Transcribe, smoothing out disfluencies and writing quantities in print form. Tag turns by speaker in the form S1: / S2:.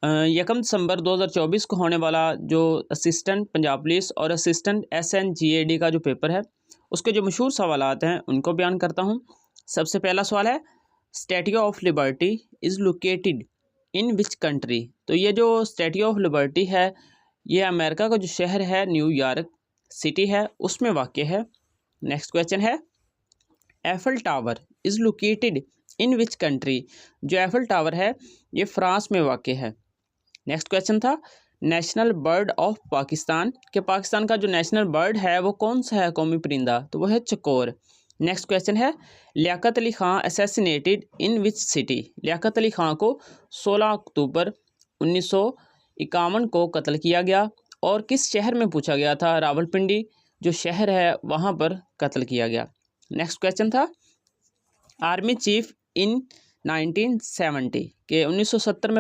S1: 1 दिसंबर 2024 को होने वाला जो असिस्टेंट पंजाब पुलिस और असिस्टेंट SNGAD का जो पेपर है उसके जो मशहूर सवालात हैं उनको बयान करता हूँ। सबसे पहला सवाल है, statue of liberty is located in which country. तो ये जो स्टैच्यू ऑफ लिबर्टी है ये अमेरिका का जो शहर है न्यूयॉर्क सिटी है उसमें वाक़ है। नेक्स्ट क्वेश्चन है, apple tower is located in which country. जो एफल टावर है ये फ्रांस में वाक़ है। नेक्स्ट क्वेश्चन था, नेशनल बर्ड ऑफ पाकिस्तान, के पाकिस्तान का जो नेशनल बर्ड है वो कौन सा है कौमी परिंदा, तो वो है चकोर। नेक्स्ट क्वेश्चन है, Liaquat Ali Khan assassinated in which city. Liaquat Ali Khan को 16 अक्टूबर 1951 को कत्ल किया गया और किस शहर में पूछा गया था, रावलपिंडी जो शहर है वहाँ पर कत्ल किया गया। नेक्स्ट क्वेश्चन था, आर्मी चीफ इन 1970 के 1970 में